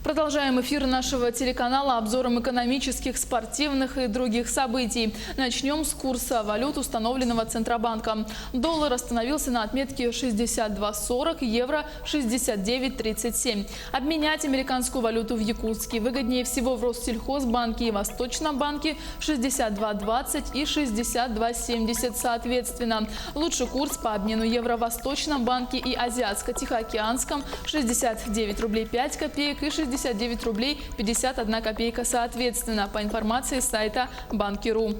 Продолжаем эфир нашего телеканала обзором экономических, спортивных и других событий. Начнем с курса валют, установленного Центробанком. Доллар остановился на отметке 62.40, евро 69.37. Обменять американскую валюту в Якутске выгоднее всего в Россельхозбанке и Восточном банке 62.20 и 62.70 соответственно. Лучший курс по обмену евро в Восточном банке и Азиатско-Тихоокеанском 69 рублей 5 копеек и 69 рублей 51 копейка соответственно, по информации сайта Банки.ру.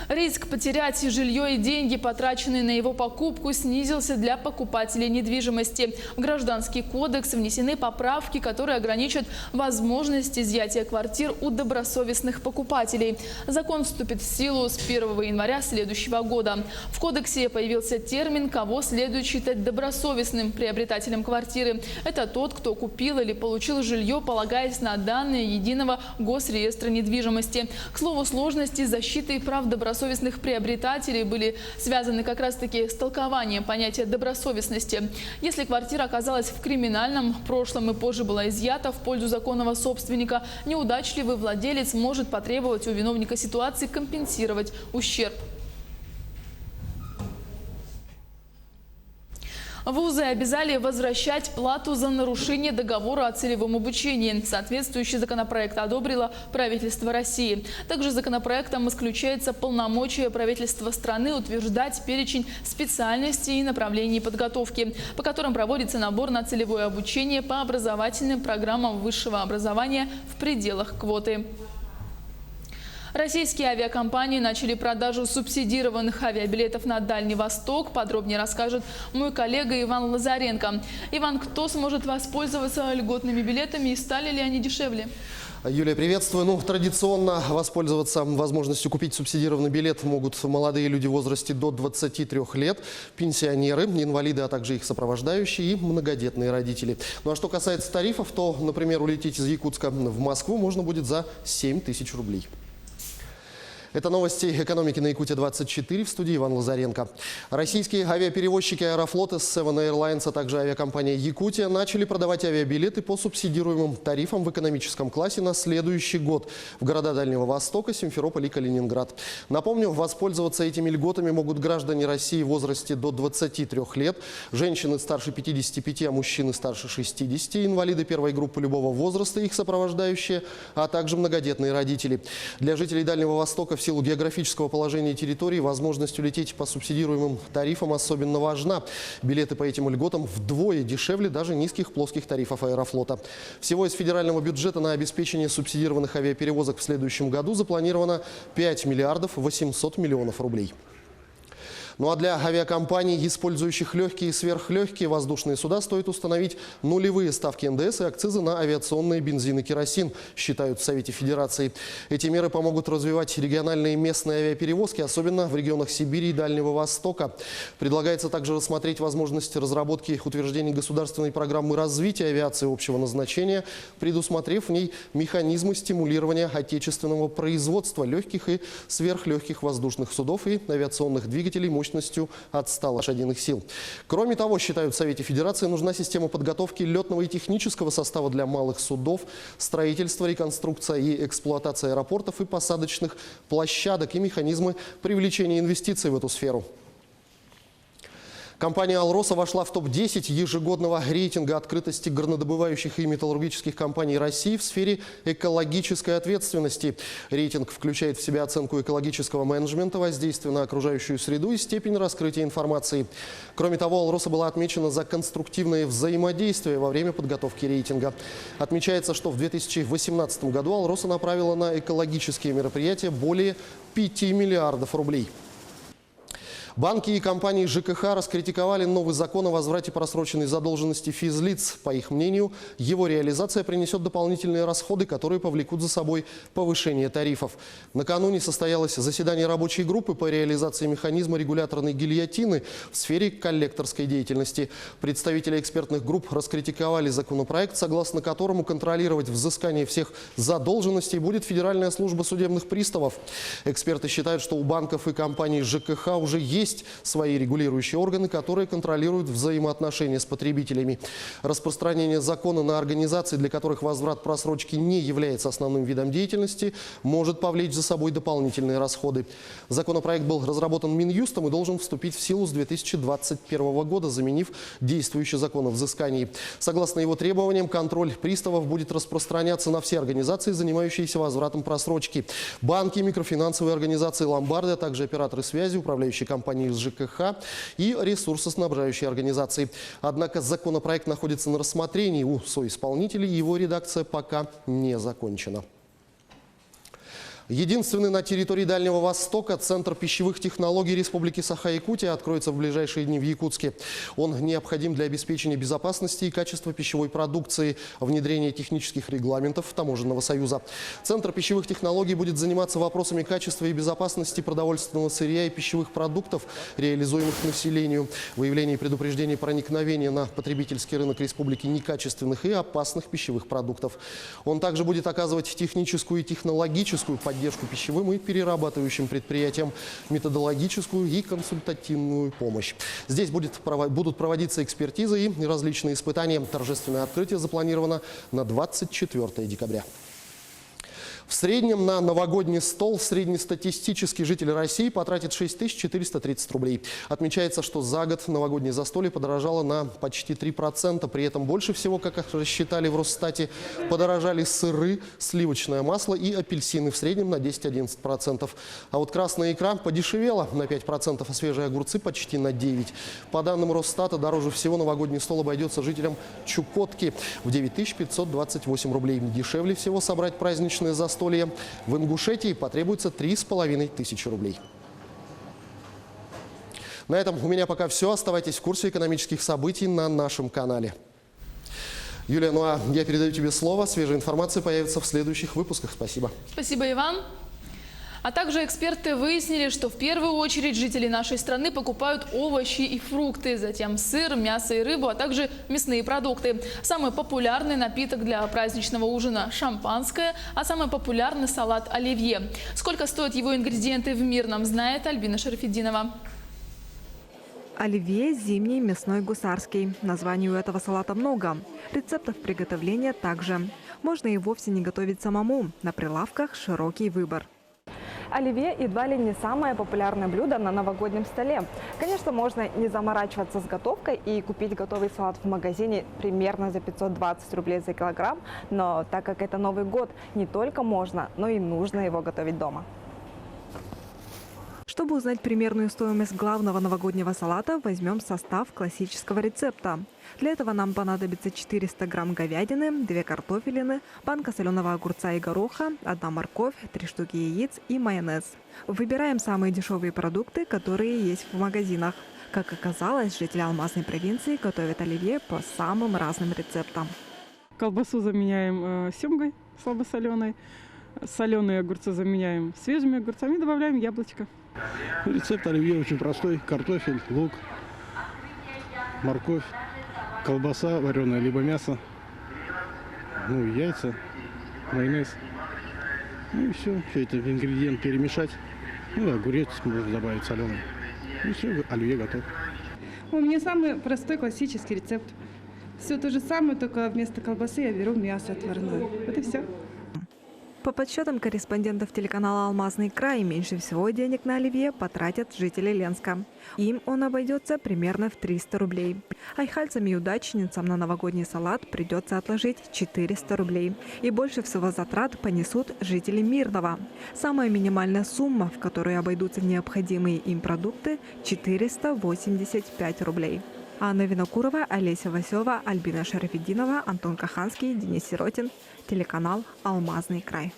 Риск потерять жилье и деньги, потраченные на его покупку, снизился для покупателей недвижимости. В Гражданский кодекс внесены поправки, которые ограничат возможность изъятия квартир у добросовестных покупателей. Закон вступит в силу с 1 января следующего года. В кодексе появился термин, кого следует считать добросовестным приобретателем квартиры. Это тот, кто купил или получил жилье, полагаясь на данные единого госреестра недвижимости. К слову, сложности защиты прав добросовестных приобретателей были связаны как раз-таки с толкованием понятия добросовестности. Если квартира оказалась в криминальном прошлом и позже была изъята в пользу законного собственника, неудачливый владелец может потребовать у виновника ситуации компенсировать ущерб. Вузы обязали возвращать плату за нарушение договора о целевом обучении. Соответствующий законопроект одобрило правительство России. Также законопроектом исключается полномочия правительства страны утверждать перечень специальностей и направлений подготовки, по которым проводится набор на целевое обучение по образовательным программам высшего образования в пределах квоты. Российские авиакомпании начали продажу субсидированных авиабилетов на Дальний Восток. Подробнее расскажет мой коллега Иван Лазаренко. Иван, кто сможет воспользоваться льготными билетами и стали ли они дешевле? Юлия, приветствую. Традиционно воспользоваться возможностью купить субсидированный билет могут молодые люди в возрасте до 23 лет, пенсионеры, инвалиды, а также их сопровождающие и многодетные родители. А что касается тарифов, то, например, улететь из Якутска в Москву можно будет за 7 тысяч рублей. Это новости экономики на Якутия-24, в студии Иван Лазаренко. Российские авиаперевозчики Аэрофлота, Seven Airlines, а также авиакомпания Якутия начали продавать авиабилеты по субсидируемым тарифам в экономическом классе на следующий год в города Дальнего Востока, Симферополь и Калининград. Напомню, воспользоваться этими льготами могут граждане России в возрасте до 23 лет, женщины старше 55, а мужчины старше 60, инвалиды первой группы любого возраста, их сопровождающие, а также многодетные родители. Для жителей Дальнего Востока в силу географического положения территории возможность улететь по субсидируемым тарифам особенно важна. Билеты по этим льготам вдвое дешевле даже низких плоских тарифов Аэрофлота. Всего из федерального бюджета на обеспечение субсидированных авиаперевозок в следующем году запланировано 5 миллиардов 800 миллионов рублей. А для авиакомпаний, использующих легкие и сверхлегкие воздушные суда, стоит установить нулевые ставки НДС и акцизы на авиационные бензин и керосин, считают в Совете Федерации. Эти меры помогут развивать региональные и местные авиаперевозки, особенно в регионах Сибири и Дальнего Востока. Предлагается также рассмотреть возможность разработки и утверждения государственной программы развития авиации общего назначения, предусмотрев в ней механизмы стимулирования отечественного производства легких и сверхлегких воздушных судов и авиационных двигателей мощностью от 100 лошадиных сил. Кроме того, считают в Совете Федерации, нужна система подготовки летного и технического состава для малых судов, строительство, реконструкция и эксплуатация аэропортов и посадочных площадок и механизмы привлечения инвестиций в эту сферу. Компания «Алроса» вошла в топ-10 ежегодного рейтинга открытости горнодобывающих и металлургических компаний России в сфере экологической ответственности. Рейтинг включает в себя оценку экологического менеджмента, воздействия на окружающую среду и степень раскрытия информации. Кроме того, «Алроса» была отмечена за конструктивное взаимодействие во время подготовки рейтинга. Отмечается, что в 2018 году «Алроса» направила на экологические мероприятия более 5 миллиардов рублей. Банки и компании ЖКХ раскритиковали новый закон о возврате просроченной задолженности физлиц. По их мнению, его реализация принесет дополнительные расходы, которые повлекут за собой повышение тарифов. Накануне состоялось заседание рабочей группы по реализации механизма регуляторной гильотины в сфере коллекторской деятельности. Представители экспертных групп раскритиковали законопроект, согласно которому контролировать взыскание всех задолженностей будет Федеральная служба судебных приставов. Эксперты считают, что у банков и компаний ЖКХ уже есть есть свои регулирующие органы, которые контролируют взаимоотношения с потребителями. Распространение закона на организации, для которых возврат просрочки не является основным видом деятельности, может повлечь за собой дополнительные расходы. Законопроект был разработан Минюстом и должен вступить в силу с 2021 года, заменив действующий закон о взыскании. Согласно его требованиям, контроль приставов будет распространяться на все организации, занимающиеся возвратом просрочки. Банки, микрофинансовые организации, ломбарды, а также операторы связи, управляющие компании из ЖКХ и ресурсоснабжающие организации. Однако законопроект находится на рассмотрении у соисполнителей, его редакция пока не закончена. Единственный на территории Дальнего Востока Центр пищевых технологий Республики Саха-Якутия откроется в ближайшие дни в Якутске. Он необходим для обеспечения безопасности и качества пищевой продукции, внедрения технических регламентов Таможенного союза. Центр пищевых технологий будет заниматься вопросами качества и безопасности продовольственного сырья и пищевых продуктов, реализуемых населению, выявления и предупреждения проникновения на потребительский рынок республики некачественных и опасных пищевых продуктов. Он также будет оказывать техническую и технологическую поддержку пищевым и перерабатывающим предприятиям, методологическую и консультативную помощь. Здесь будут проводиться экспертизы и различные испытания. Торжественное открытие запланировано на 24 декабря. В среднем на новогодний стол среднестатистический житель России потратит 6430 рублей. Отмечается, что за год новогоднее застолье подорожало на почти 3%. При этом больше всего, как рассчитали в Росстате, подорожали сыры, сливочное масло и апельсины в среднем на 10-11%. А вот красная икра подешевела на 5%, а свежие огурцы почти на 9%. По данным Росстата, дороже всего новогодний стол обойдется жителям Чукотки в 9528 рублей. Дешевле всего собрать праздничное застолье в Ингушетии потребуется 3500 рублей. На этом у меня пока все. Оставайтесь в курсе экономических событий на нашем канале. Юлия, ну а я передаю тебе слово. Свежая информация появится в следующих выпусках. Спасибо. Спасибо, Иван. А также эксперты выяснили, что в первую очередь жители нашей страны покупают овощи и фрукты, затем сыр, мясо и рыбу, а также мясные продукты. Самый популярный напиток для праздничного ужина – шампанское, а самый популярный салат – оливье. Сколько стоят его ингредиенты в Мирном, знает Альбина Шарафетдинова. Оливье – зимний мясной гусарский. Названий у этого салата много. Рецептов приготовления также. Можно и вовсе не готовить самому. На прилавках широкий выбор. Оливье едва ли не самое популярное блюдо на новогоднем столе. Конечно, можно не заморачиваться с готовкой и купить готовый салат в магазине примерно за 520 рублей за килограмм, но так как это Новый год, не только можно, но и нужно его готовить дома. Чтобы узнать примерную стоимость главного новогоднего салата, возьмем состав классического рецепта. Для этого нам понадобится 400 грамм говядины, 2 картофелины, банка соленого огурца и гороха, 1 морковь, 3 штуки яиц и майонез. Выбираем самые дешевые продукты, которые есть в магазинах. Как оказалось, жители Алмазной провинции готовят оливье по самым разным рецептам. Колбасу заменяем семгой слабосоленой, соленые огурцы заменяем свежими огурцами, добавляем яблочко. Рецепт оливье очень простой. Картофель, лук, морковь, колбаса вареная, либо мясо, яйца, майонез. И все это ингредиент перемешать. Огурец можно добавить соленый. И все, оливье готов. У меня самый простой классический рецепт. Все то же самое, только вместо колбасы я беру мясо отварное. Вот и все. По подсчетам корреспондентов телеканала «Алмазный край», меньше всего денег на оливье потратят жители Ленска. Им он обойдется примерно в 300 рублей. Айхальцам и удачницам на новогодний салат придется отложить 400 рублей. И больше всего затрат понесут жители Мирного. Самая минимальная сумма, в которой обойдутся необходимые им продукты – 485 рублей. Анна Винокурова, Олеся Васева, Альбина Шарафетдинова, Антон Каханский, Денис Сиротин. Телеканал «Алмазный край».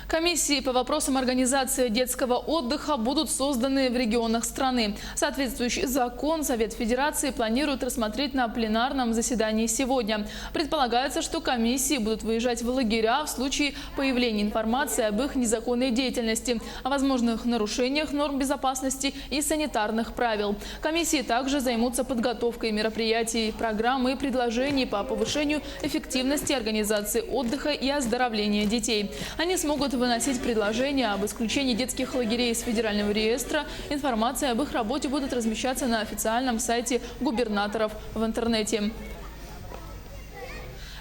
Комиссии по вопросам организации детского отдыха будут созданы в регионах страны. Соответствующий закон Совет Федерации планирует рассмотреть на пленарном заседании сегодня. Предполагается, что комиссии будут выезжать в лагеря в случае появления информации об их незаконной деятельности, о возможных нарушениях норм безопасности и санитарных правил. Комиссии также займутся подготовкой мероприятий, программ и предложений по повышению эффективности организации отдыха и оздоровления детей. Они смогут будут выносить предложения об исключении детских лагерей из федерального реестра. Информация об их работе будет размещаться на официальном сайте губернаторов в интернете.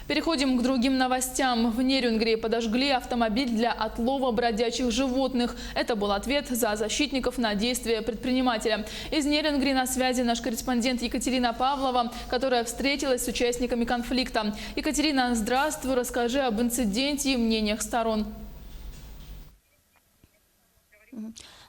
Переходим к другим новостям. В Нерюнгри подожгли автомобиль для отлова бродячих животных. Это был ответ за защитников на действия предпринимателя. Из Нерюнгри на связи наш корреспондент Екатерина Павлова, которая встретилась с участниками конфликта. Екатерина, здравствуй. Расскажи об инциденте и мнениях сторон.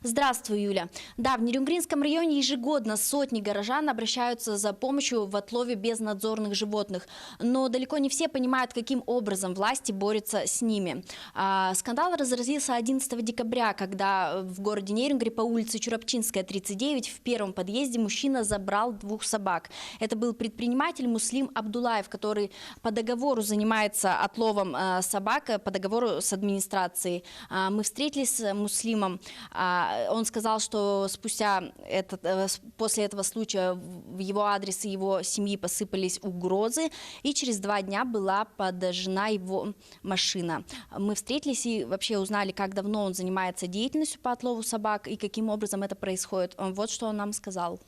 Здравствуй, Юля. Да, в Нерюнгринском районе ежегодно сотни горожан обращаются за помощью в отлове безнадзорных животных. Но далеко не все понимают, каким образом власти борются с ними. Скандал разразился 11 декабря, когда в городе Нерюнгри по улице Чурапчинская, 39, в первом подъезде мужчина забрал 2 собак. Это был предприниматель Муслим Абдулаев, который по договору занимается отловом собак, по договору с администрацией. Мы встретились с Муслимом. Он сказал, что после этого случая в его адрес и его семьи посыпались угрозы, и через 2 дня была подожжена его машина. Мы встретились и вообще узнали, как давно он занимается деятельностью по отлову собак и каким образом это происходит. Вот что он нам сказал.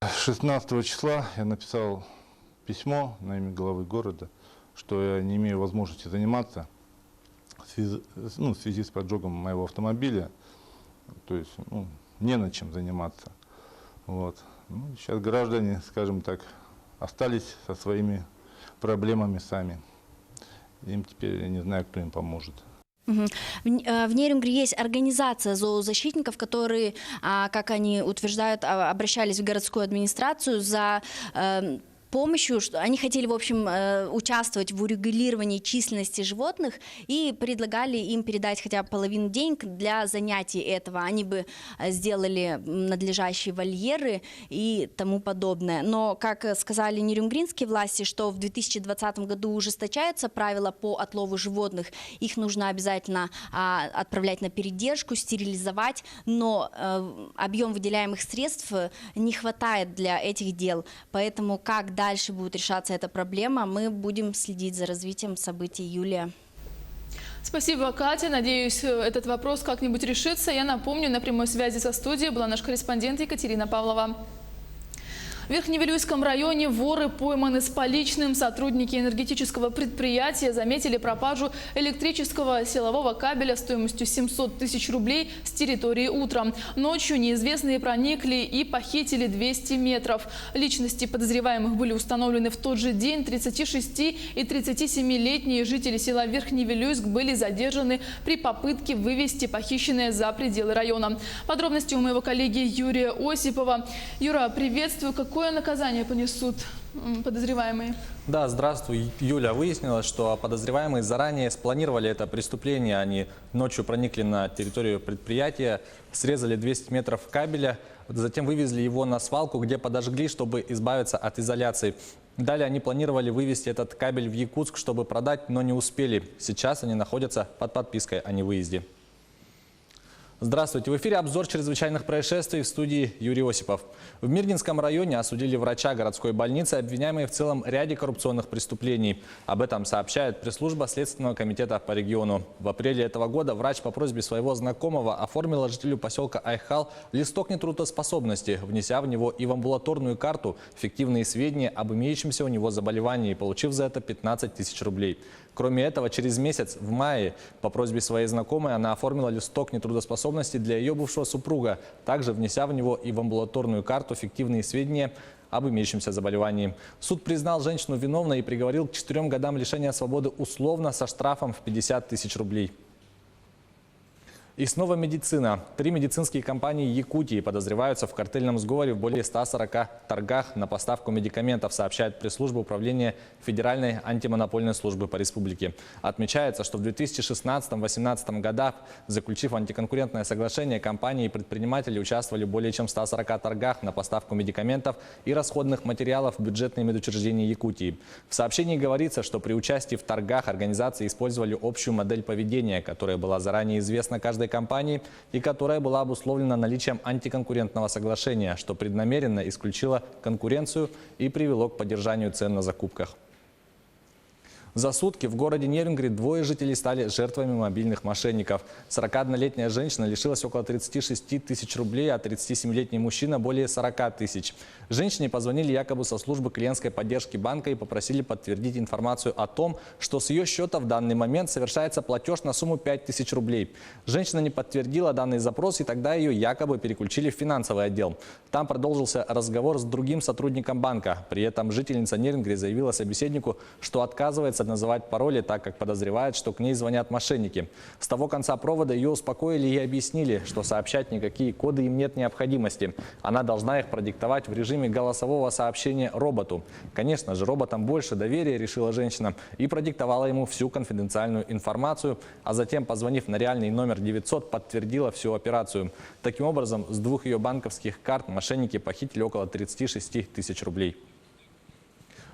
16 числа я написал письмо на имя главы города, что я не имею возможности заниматься в связи с поджогом моего автомобиля. То есть не на чем заниматься. Вот. Сейчас граждане, скажем так, остались со своими проблемами сами. Им теперь я не знаю, кто им поможет. В Нерюнгри есть организация зоозащитников, которые, как они утверждают, обращались в городскую администрацию за помощью, что они хотели, в общем, участвовать в урегулировании численности животных и предлагали им передать хотя бы половину денег для занятий этого. Они бы сделали надлежащие вольеры и тому подобное. Но, как сказали нерюнгринские власти, что в 2020 году ужесточаются правила по отлову животных, их нужно обязательно отправлять на передержку, стерилизовать, но объем выделяемых средств не хватает для этих дел. Поэтому, как дальше будет решаться эта проблема, мы будем следить за развитием событий. Юлия. Спасибо, Катя. Надеюсь, этот вопрос как-нибудь решится. Я напомню, на прямой связи со студией была наш корреспондент Екатерина Павлова. В Верхневилюйском районе воры пойманы с поличным. Сотрудники энергетического предприятия заметили пропажу электрического силового кабеля стоимостью 700 тысяч рублей с территории утра. Ночью неизвестные проникли и похитили 200 метров. Личности подозреваемых были установлены в тот же день. 36 и 37-летние жители села Верхневилюйск были задержаны при попытке вывести похищенное за пределы района. Подробности у моего коллеги Юрия Осипова. Юра, приветствую. Какое наказание понесут подозреваемые? Да, здравствуй, Юля. Выяснилось, что подозреваемые заранее спланировали это преступление. Они ночью проникли на территорию предприятия, срезали 200 метров кабеля, затем вывезли его на свалку, где подожгли, чтобы избавиться от изоляции. Далее они планировали вывести этот кабель в Якутск, чтобы продать, но не успели. Сейчас они находятся под подпиской о невыезде. Здравствуйте. В эфире обзор чрезвычайных происшествий, в студии Юрий Осипов. В Мирнинском районе осудили врача городской больницы, обвиняемые в целом ряде коррупционных преступлений. Об этом сообщает пресс-служба Следственного комитета по региону. В апреле этого года врач по просьбе своего знакомого оформил жителю поселка Айхал листок нетрудоспособности, внеся в него и в амбулаторную карту фиктивные сведения об имеющемся у него заболевании, получив за это 15 тысяч рублей. Кроме этого, через месяц, в мае, по просьбе своей знакомой, она оформила листок нетрудоспособности для ее бывшего супруга, также внеся в него и в амбулаторную карту фиктивные сведения об имеющемся заболевании. Суд признал женщину виновной и приговорил к 4 годам лишения свободы условно со штрафом в 50 тысяч рублей. И снова медицина. 3 медицинские компании Якутии подозреваются в картельном сговоре в более 140 торгах на поставку медикаментов, сообщает пресс-служба управления Федеральной антимонопольной службы по республике. Отмечается, что в 2016-2018 годах, заключив антиконкурентное соглашение, компании и предприниматели участвовали в более чем 140 торгах на поставку медикаментов и расходных материалов в бюджетные медучреждения Якутии. В сообщении говорится, что при участии в торгах организации использовали общую модель поведения, которая была заранее известна каждой компании и которая была обусловлена наличием антиконкурентного соглашения, что преднамеренно исключило конкуренцию и привело к поддержанию цен на закупках. За сутки в городе Нерюнгри двое жителей стали жертвами мобильных мошенников. 41-летняя женщина лишилась около 36 тысяч рублей, а 37-летний мужчина более 40 тысяч. Женщине позвонили якобы со службы клиентской поддержки банка и попросили подтвердить информацию о том, что с ее счета в данный момент совершается платеж на сумму 5000 рублей. Женщина не подтвердила данный запрос, и тогда ее якобы переключили в финансовый отдел. Там продолжился разговор с другим сотрудником банка. При этом жительница Нерюнгри заявила собеседнику, что отказывается называть пароли, так как подозревает, что к ней звонят мошенники. С того конца провода ее успокоили и объяснили, что сообщать никакие коды им нет необходимости. Она должна их продиктовать в режиме голосового сообщения роботу. Конечно же, роботам больше доверия, решила женщина, и продиктовала ему всю конфиденциальную информацию, а затем, позвонив на реальный номер 900, подтвердила всю операцию. Таким образом, с двух ее банковских карт мошенники похитили около 36 тысяч рублей.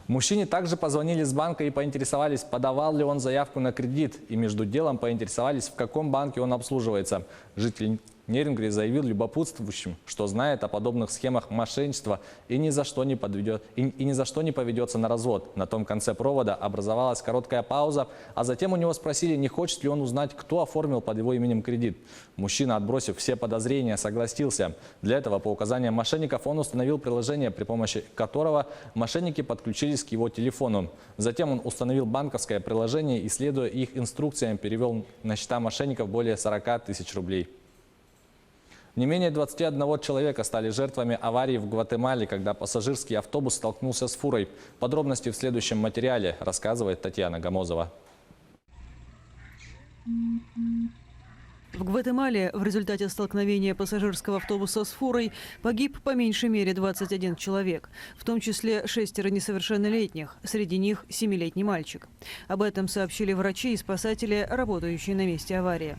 Мужчине также позвонили с банка и поинтересовались, подавал ли он заявку на кредит, и между делом поинтересовались, в каком банке он обслуживается. Житель Нерюнгри заявил любопытствующим, что знает о подобных схемах мошенничества и ни за что не поведется на развод. На том конце провода образовалась короткая пауза, а затем у него спросили, не хочет ли он узнать, кто оформил под его именем кредит. Мужчина, отбросив все подозрения, согласился. Для этого, по указаниям мошенников, он установил приложение, при помощи которого мошенники подключились к его телефону. Затем он установил банковское приложение и, следуя их инструкциям, перевел на счета мошенников более 40 тысяч рублей. Не менее 21 человека стали жертвами аварии в Гватемале, когда пассажирский автобус столкнулся с фурой. Подробности в следующем материале, рассказывает Татьяна Гамозова. В Гватемале в результате столкновения пассажирского автобуса с фурой погиб по меньшей мере 21 человек, в том числе 6 несовершеннолетних, среди них 7-летний мальчик. Об этом сообщили врачи и спасатели, работающие на месте аварии.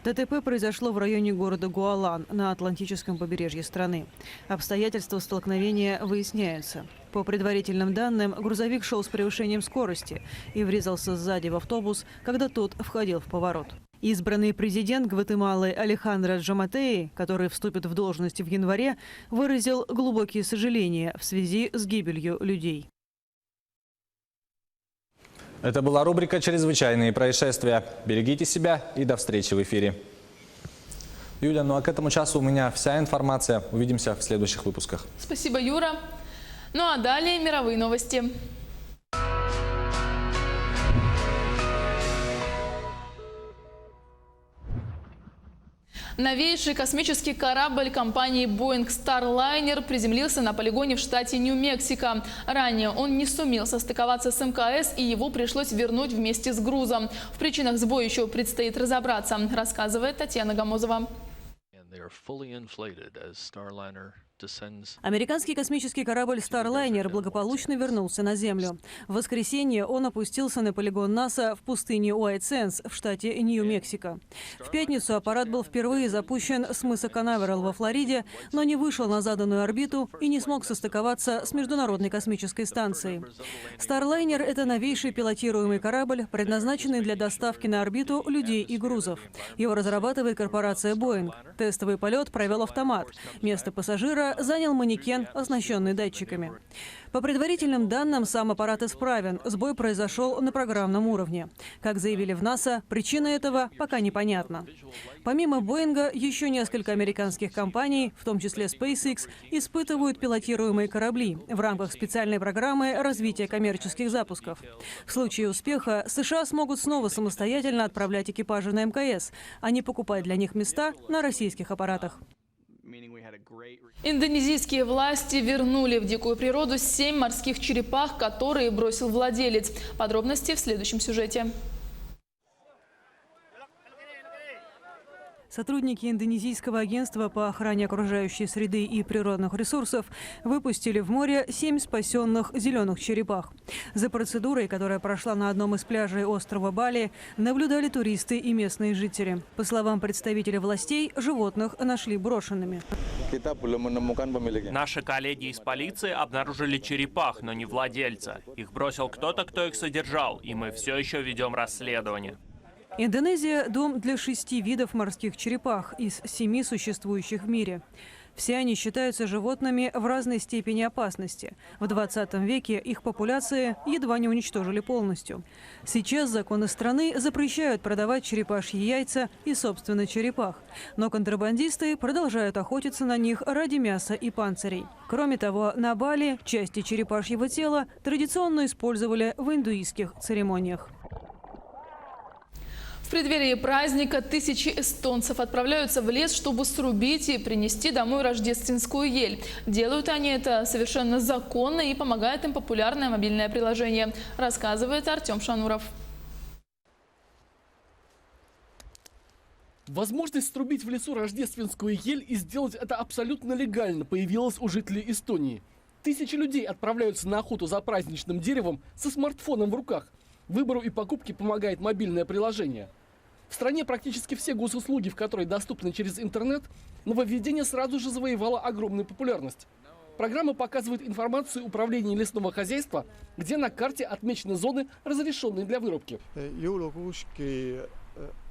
ДТП произошло в районе города Гуалан на Атлантическом побережье страны. Обстоятельства столкновения выясняются. По предварительным данным, грузовик шел с превышением скорости и врезался сзади в автобус, когда тот входил в поворот. Избранный президент Гватемалы Алехандро Джаматеи, который вступит в должность в январе, выразил глубокие сожаления в связи с гибелью людей. Это была рубрика «Чрезвычайные происшествия». Берегите себя и до встречи в эфире. Юля, ну а к этому часу у меня вся информация. Увидимся в следующих выпусках. Спасибо, Юра. Ну а далее мировые новости. Новейший космический корабль компании Boeing Starliner приземлился на полигоне в штате Нью-Мексико. Ранее он не сумел состыковаться с МКС, и его пришлось вернуть вместе с грузом. В причинах сбоя еще предстоит разобраться, рассказывает Татьяна Гамозова. Американский космический корабль Starliner благополучно вернулся на Землю. В воскресенье он опустился на полигон НАСА в пустыне Уайт-Сэнс в штате Нью-Мексико. В пятницу аппарат был впервые запущен с мыса Канаверал во Флориде, но не вышел на заданную орбиту и не смог состыковаться с Международной космической станцией. Starliner – это новейший пилотируемый корабль, предназначенный для доставки на орбиту людей и грузов. Его разрабатывает корпорация Boeing. Тестовый полет провел автомат. Место пассажира занял манекен, оснащенный датчиками. По предварительным данным, сам аппарат исправен. Сбой произошел на программном уровне. Как заявили в НАСА, причина этого пока непонятна. Помимо Боинга, еще несколько американских компаний, в том числе SpaceX, испытывают пилотируемые корабли в рамках специальной программы развития коммерческих запусков. В случае успеха США смогут снова самостоятельно отправлять экипажи на МКС, а не покупать для них места на российских аппаратах. Индонезийские власти вернули в дикую природу 7 морских черепах, которые бросил владелец. Подробности в следующем сюжете. Сотрудники Индонезийского агентства по охране окружающей среды и природных ресурсов выпустили в море 7 спасенных зеленых черепах. За процедурой, которая прошла на одном из пляжей острова Бали, наблюдали туристы и местные жители. По словам представителей властей, животных нашли брошенными. Наши коллеги из полиции обнаружили черепах, но не владельца. Их бросил кто-то, кто их содержал, и мы все еще ведем расследование. Индонезия – дом для 6 видов морских черепах из 7 существующих в мире. Все они считаются животными в разной степени опасности. В 20 веке их популяции едва не уничтожили полностью. Сейчас законы страны запрещают продавать черепашьи яйца и, собственно, черепах. Но контрабандисты продолжают охотиться на них ради мяса и панцирей. Кроме того, на Бали части черепашьего тела традиционно использовали в индуистских церемониях. В преддверии праздника тысячи эстонцев отправляются в лес, чтобы срубить и принести домой рождественскую ель. Делают они это совершенно законно и помогает им популярное мобильное приложение, рассказывает Артем Шануров. Возможность срубить в лесу рождественскую ель и сделать это абсолютно легально появилась у жителей Эстонии. Тысячи людей отправляются на охоту за праздничным деревом со смартфоном в руках. Выбору и покупке помогает мобильное приложение. В стране практически все госуслуги, в которой доступны через интернет, нововведение сразу же завоевало огромную популярность. Программа показывает информацию управления лесного хозяйства, где на карте отмечены зоны, разрешенные для вырубки.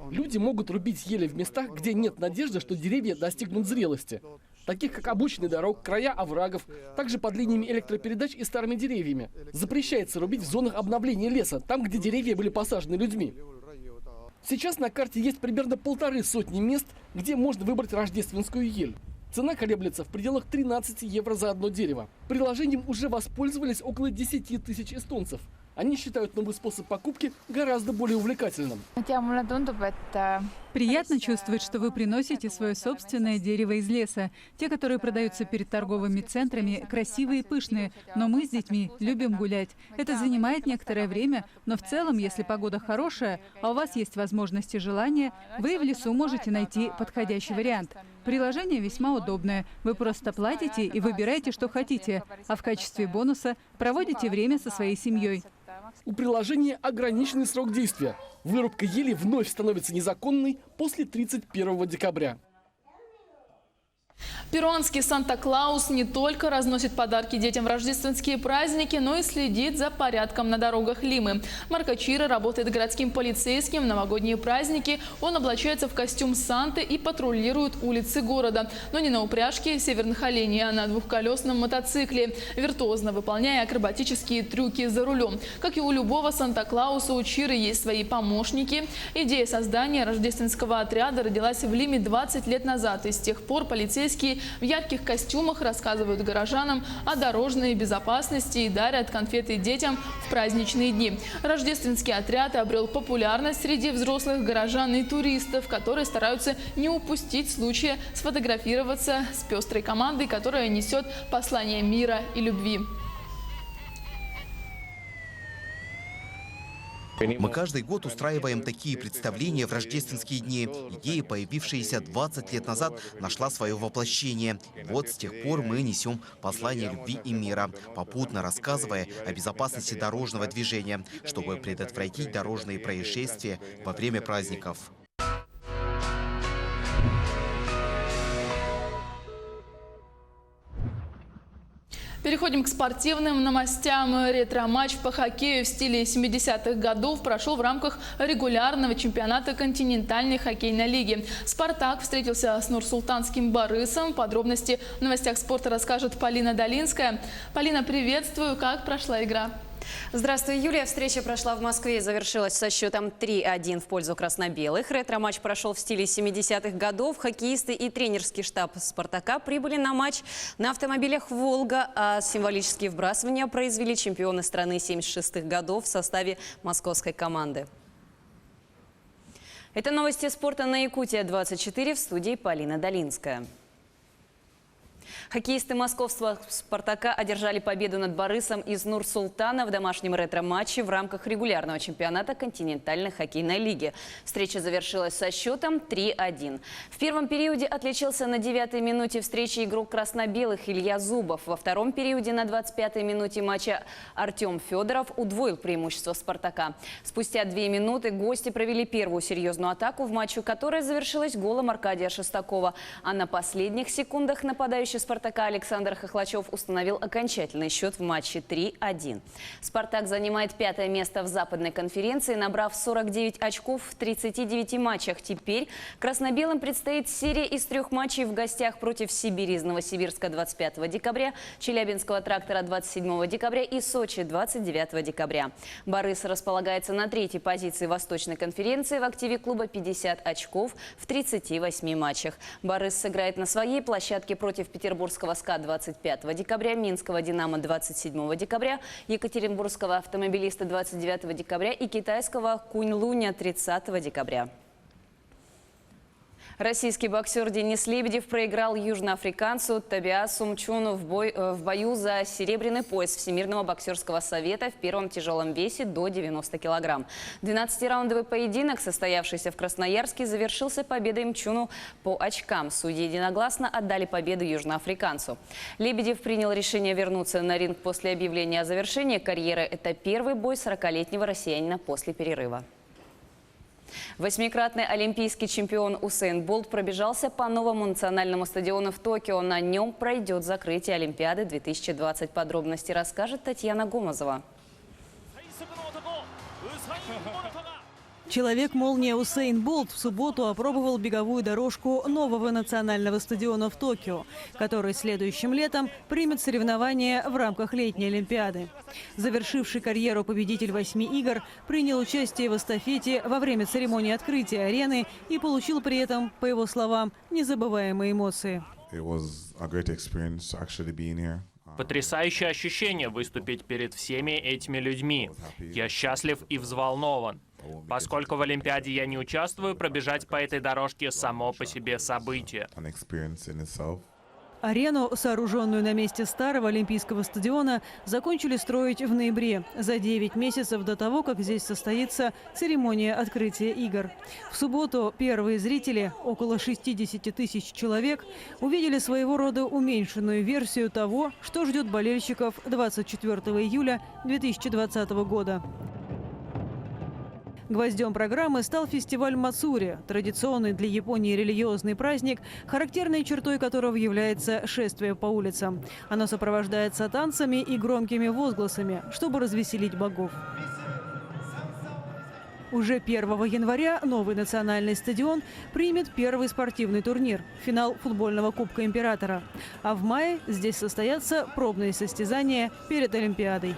Люди могут рубить ели в местах, где нет надежды, что деревья достигнут зрелости. Таких как обочины дорог, края оврагов, также под линиями электропередач и старыми деревьями. Запрещается рубить в зонах обновления леса, там, где деревья были посажены людьми. Сейчас на карте есть примерно 150 мест, где можно выбрать рождественскую ель. Цена колеблется в пределах 13 евро за одно дерево. Приложением уже воспользовались около 10 тысяч эстонцев. Они считают новый способ покупки гораздо более увлекательным. Приятно чувствовать, что вы приносите свое собственное дерево из леса. Те, которые продаются перед торговыми центрами, красивые и пышные, но мы с детьми любим гулять. Это занимает некоторое время, но в целом, если погода хорошая, а у вас есть возможность и желание, вы в лесу можете найти подходящий вариант. Приложение весьма удобное. Вы просто платите и выбираете, что хотите, а в качестве бонуса проводите время со своей семьей. У приложения ограниченный срок действия. Вырубка ели вновь становится незаконной после 31 декабря. Перуанский Санта-Клаус не только разносит подарки детям в рождественские праздники, но и следит за порядком на дорогах Лимы. Марко Чиро работает городским полицейским в новогодние праздники. Он облачается в костюм Санты и патрулирует улицы города. Но не на упряжке северных оленей, а на двухколесном мотоцикле, виртуозно выполняя акробатические трюки за рулем. Как и у любого Санта-Клауса, у Чиро есть свои помощники. Идея создания рождественского отряда родилась в Лиме 20 лет назад. И с тех пор полицейские в ярких костюмах рассказывают горожанам о дорожной безопасности и дарят конфеты детям в праздничные дни. Рождественский отряд обрел популярность среди взрослых горожан и туристов, которые стараются не упустить случая сфотографироваться с пестрой командой, которая несет послание мира и любви. Мы каждый год устраиваем такие представления в рождественские дни. Идея, появившаяся 20 лет назад, нашла свое воплощение. Вот с тех пор мы несем послание любви и мира, попутно рассказывая о безопасности дорожного движения, чтобы предотвратить дорожные происшествия во время праздников. Переходим к спортивным новостям. Ретро-матч по хоккею в стиле 70-х годов прошел в рамках регулярного чемпионата континентальной хоккейной лиги. «Спартак» встретился с Нур-Султанским «Борисом». Подробности в новостях спорта расскажет Полина Долинская. Полина, приветствую. Как прошла игра? Здравствуй, Юлия. Встреча прошла в Москве и завершилась со счетом 3-1 в пользу красно-белых. Ретро-матч прошел в стиле 70-х годов. Хоккеисты и тренерский штаб «Спартака» прибыли на матч на автомобилях «Волга», а символические вбрасывания произвели чемпионы страны 76-х годов в составе московской команды. Это новости спорта на Якутия-24, в студии Полина Долинская. Хоккеисты московского «Спартака» одержали победу над «Борисом» из Нур-Султана в домашнем ретро-матче в рамках регулярного чемпионата континентальной хоккейной лиги. Встреча завершилась со счетом 3-1. В первом периоде отличился на 9-й минуте встречи игрок красно-белых Илья Зубов. Во втором периоде на 25-й минуте матча Артем Федоров удвоил преимущество «Спартака». Спустя 2 минуты гости провели первую серьезную атаку в матче, которая завершилась голом Аркадия Шестакова. А на последних секундах нападающий нападающий «Спартака» Александр Хохлачев установил окончательный счет в матче 3-1. «Спартак» занимает 5-е место в Западной конференции, набрав 49 очков в 39 матчах. Теперь красно-белым предстоит серия из 3 матчей в гостях против Сибири из Новосибирска 25 декабря, Челябинского «Трактора» 27 декабря и Сочи 29 декабря. «Борис» располагается на 3-й позиции Восточной конференции. В активе клуба 50 очков в 38 матчах. «Борис» сыграет на своей площадке против петербургского «СКА» 25 декабря, Минского «Динамо» 27 декабря, Екатеринбургского «Автомобилиста» 29 декабря и китайского «Кунь-Луня» 30 декабря. Российский боксер Денис Лебедев проиграл южноафриканцу Тобиасу Мчуну в бою за серебряный пояс Всемирного боксерского совета в первом тяжелом весе до 90 килограмм. 12-раундовый поединок, состоявшийся в Красноярске, завершился победой Мчуну по очкам. Судьи единогласно отдали победу южноафриканцу. Лебедев принял решение вернуться на ринг после объявления о завершении карьеры. Это первый бой 40-летнего россиянина после перерыва. 8-кратный олимпийский чемпион Усейн Болт пробежался по новому национальному стадиону в Токио. На нем пройдет закрытие Олимпиады 2020. Подробности расскажет Татьяна Гомозова. Человек-молния Усейн Болт в субботу опробовал беговую дорожку нового национального стадиона в Токио, который следующим летом примет соревнования в рамках летней Олимпиады. Завершивший карьеру победитель 8 игр принял участие в эстафете во время церемонии открытия арены и получил при этом, по его словам, незабываемые эмоции. Потрясающее ощущение выступить перед всеми этими людьми. Я счастлив и взволнован. Поскольку в Олимпиаде я не участвую, пробежать по этой дорожке само по себе событие. Арену, сооруженную на месте старого Олимпийского стадиона, закончили строить в ноябре, за 9 месяцев до того, как здесь состоится церемония открытия игр. В субботу первые зрители, около 60 тысяч человек, увидели своего рода уменьшенную версию того, что ждет болельщиков 24 июля 2020 года. Гвоздем программы стал фестиваль Мацури, традиционный для Японии религиозный праздник, характерной чертой которого является шествие по улицам. Оно сопровождается танцами и громкими возгласами, чтобы развеселить богов. Уже 1 января новый национальный стадион примет первый спортивный турнир – финал футбольного Кубка Императора. А в мае здесь состоятся пробные состязания перед Олимпиадой.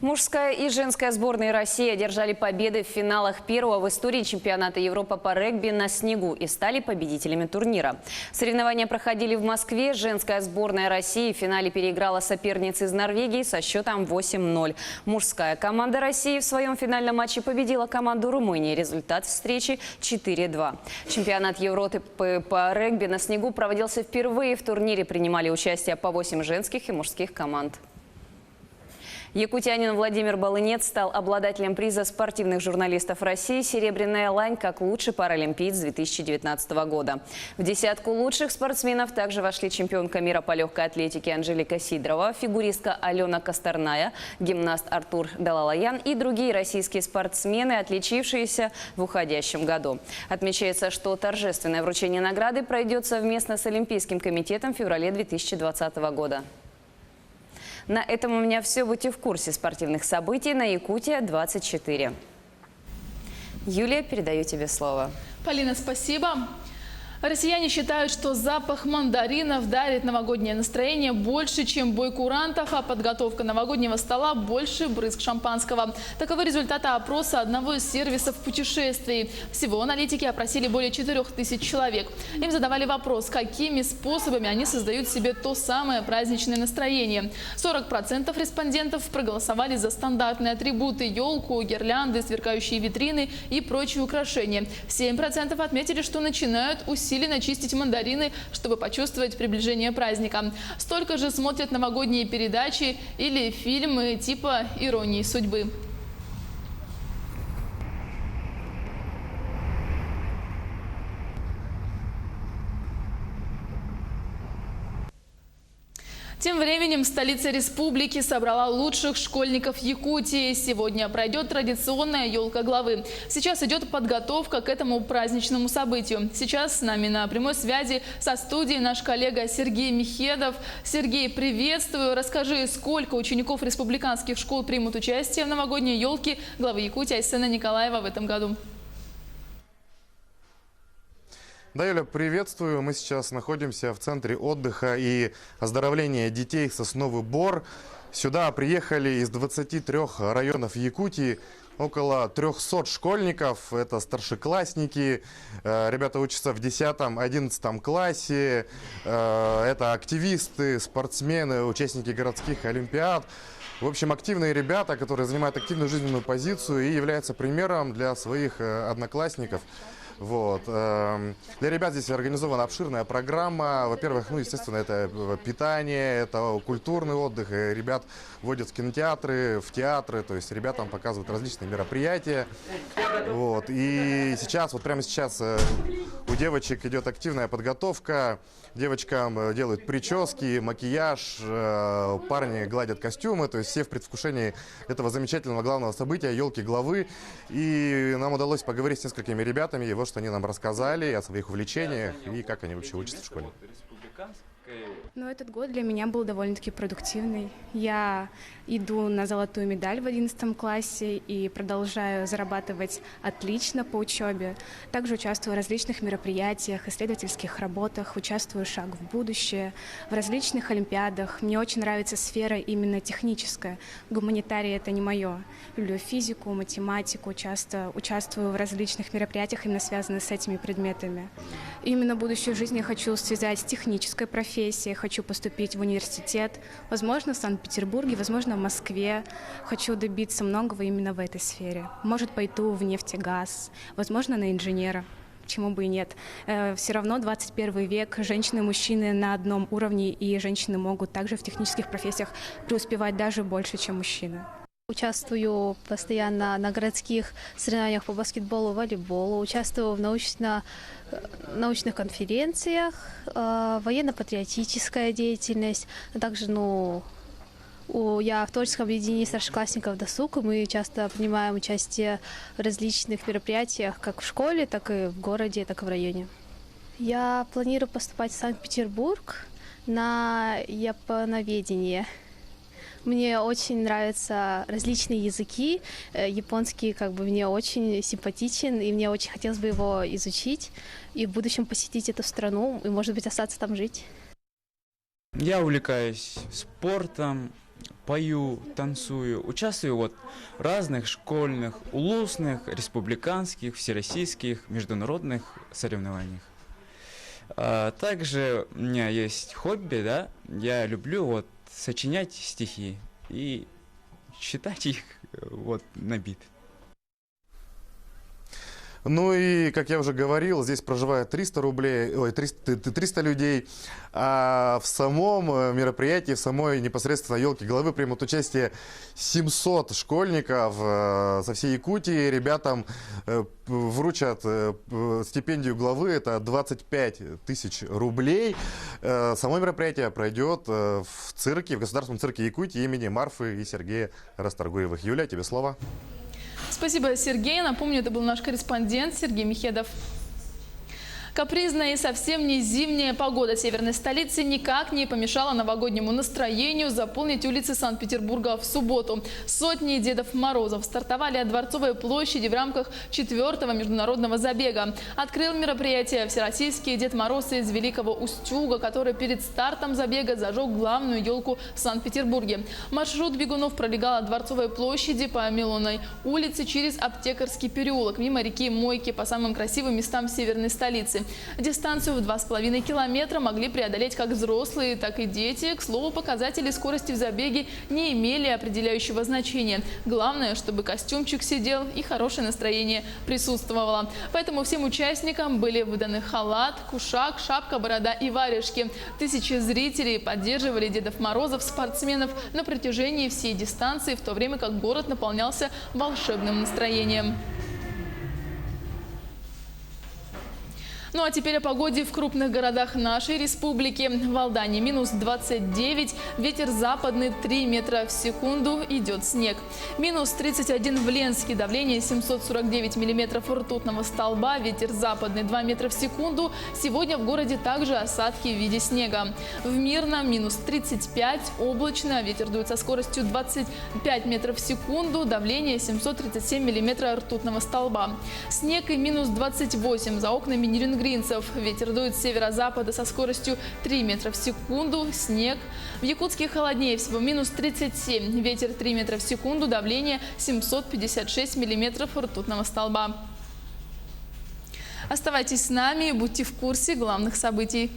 Мужская и женская сборные России одержали победы в финалах первого в истории чемпионата Европы по регби на снегу и стали победителями турнира. Соревнования проходили в Москве. Женская сборная России в финале переиграла соперниц из Норвегии со счетом 8-0. Мужская команда России в своем финальном матче победила команду Румынии. Результат встречи 4-2. Чемпионат Европы по регби на снегу проводился впервые. В турнире принимали участие по 8 женских и мужских команд. Якутянин Владимир Балынец стал обладателем приза спортивных журналистов России «Серебряная лань» как лучший паралимпиец 2019 года. В десятку лучших спортсменов также вошли чемпионка мира по легкой атлетике Анжелика Сидорова, фигуристка Алена Косторная, гимнаст Артур Далалаян и другие российские спортсмены, отличившиеся в уходящем году. Отмечается, что торжественное вручение награды пройдет совместно с Олимпийским комитетом в феврале 2020 года. На этом у меня все. Будьте в курсе спортивных событий на Якутия-24. Юлия, передаю тебе слово. Полина, спасибо. Россияне считают, что запах мандаринов дарит новогоднее настроение больше, чем бой курантов, а подготовка новогоднего стола больше брызг шампанского. Таковы результаты опроса одного из сервисов путешествий. Всего аналитики опросили более 4000 человек. Им задавали вопрос, какими способами они создают себе то самое праздничное настроение. 40% респондентов проголосовали за стандартные атрибуты – елку, гирлянды, сверкающие витрины и прочие украшения. 7% отметили, что начинают усиленно чистить мандарины, чтобы почувствовать приближение праздника. Столько же смотрят новогодние передачи или фильмы типа «Иронии судьбы». Тем временем столица республики собрала лучших школьников Якутии. Сегодня пройдет традиционная елка главы. Сейчас идет подготовка к этому праздничному событию. Сейчас с нами на прямой связи со студией наш коллега Сергей Михедов. Сергей, приветствую. Расскажи, сколько учеников республиканских школ примут участие в новогодней елке главы Якутии Айсена Николаева в этом году? Да, Юля, приветствую. Мы сейчас находимся в центре отдыха и оздоровления детей «Сосновый Бор». Сюда приехали из 23 районов Якутии около 300 школьников. Это старшеклассники, ребята учатся в 10-11 классе. Это активисты, спортсмены, участники городских олимпиад. В общем, активные ребята, которые занимают активную жизненную позицию и являются примером для своих одноклассников. Вот. Для ребят здесь организована обширная программа. Во-первых, естественно, это питание, это культурный отдых. Ребят водят в кинотеатры, в театры. То есть ребятам показывают различные мероприятия. Вот. И сейчас, прямо сейчас у девочек идет активная подготовка. Девочкам делают прически, макияж, парни гладят костюмы. То есть все в предвкушении этого замечательного главного события елки главы. И нам удалось поговорить с несколькими ребятами, и вот что они нам рассказали о своих увлечениях и как они вообще учатся в школе. Ну, этот год для меня был довольно-таки продуктивный. Я иду на золотую медаль в 11 классе и продолжаю зарабатывать отлично по учебе. Также участвую в различных мероприятиях, исследовательских работах, участвую в «Шаг в будущее», в различных олимпиадах. Мне очень нравится сфера именно техническая. Гуманитария — это не мое. Люблю физику, математику, часто участвую в различных мероприятиях, именно связанных с этими предметами. Именно будущую жизнь я хочу связать с технической профессией, хочу поступить в университет, возможно, в Санкт-Петербурге, возможно, в Москве. Хочу добиться многого именно в этой сфере. Может, пойду в нефтегаз, возможно, на инженера. Почему бы и нет? Все равно 21 век, женщины и мужчины на одном уровне, и женщины могут также в технических профессиях преуспевать даже больше, чем мужчины. Участвую постоянно на городских соревнованиях по баскетболу, волейболу, участвую в научных конференциях, военно-патриотическая деятельность. Также, я в творческом объединении старшеклассников «Досуг», и мы часто принимаем участие в различных мероприятиях как в школе, так и в городе, так и в районе. Я планирую поступать в Санкт-Петербург на японоведение. Мне очень нравятся различные языки. Японский мне очень симпатичен, и мне очень хотелось бы его изучить и в будущем посетить эту страну и, может быть, остаться там жить. Я увлекаюсь спортом, пою, танцую, участвую в разных школьных, улусных, республиканских, всероссийских, международных соревнованиях. Также у меня есть хобби, я люблю сочинять стихи и читать их на бит. Ну и, как я уже говорил, здесь проживает 300 людей, а в самом мероприятии, в самой непосредственно елке главы примут участие 700 школьников со всей Якутии. Ребятам вручат стипендию главы, это 25 тысяч рублей. Само мероприятие пройдет в цирке, в Государственном цирке Якутии имени Марфы и Сергея Расторгуевых. Юля, тебе слово. Спасибо, Сергей. Напомню, это был наш корреспондент Сергей Михедов. Капризная и совсем не зимняя погода северной столицы никак не помешала новогоднему настроению заполнить улицы Санкт-Петербурга в субботу. Сотни Дедов Морозов стартовали от Дворцовой площади в рамках 4-го международного забега. Открыл мероприятие всероссийский Дед Мороз из Великого Устюга, который перед стартом забега зажег главную елку в Санкт-Петербурге. Маршрут бегунов пролегал от Дворцовой площади по Милонной улице через Аптекарский переулок, мимо реки Мойки по самым красивым местам северной столицы. Дистанцию в 2,5 километра могли преодолеть как взрослые, так и дети. К слову, показатели скорости в забеге не имели определяющего значения. Главное, чтобы костюмчик сидел и хорошее настроение присутствовало. Поэтому всем участникам были выданы халат, кушак, шапка, борода и варежки. Тысячи зрителей поддерживали Дедов Морозов, спортсменов на протяжении всей дистанции, в то время как город наполнялся волшебным настроением. Ну а теперь о погоде в крупных городах нашей республики. В Алдане минус 29, ветер западный 3 метра в секунду, идет снег. Минус 31 в Ленске, давление 749 миллиметров ртутного столба, ветер западный 2 метра в секунду. Сегодня в городе также осадки в виде снега. В Мирном минус 35, облачно, ветер дует со скоростью 25 метров в секунду, давление 737 миллиметров ртутного столба. Снег и минус 28 за окнами Нерюнгринцев. Ветер дует с северо-запада со скоростью 3 метра в секунду. Снег. В Якутске холоднее всего. Минус 37. Ветер 3 метра в секунду. Давление 756 миллиметров ртутного столба. Оставайтесь с нами и будьте в курсе главных событий.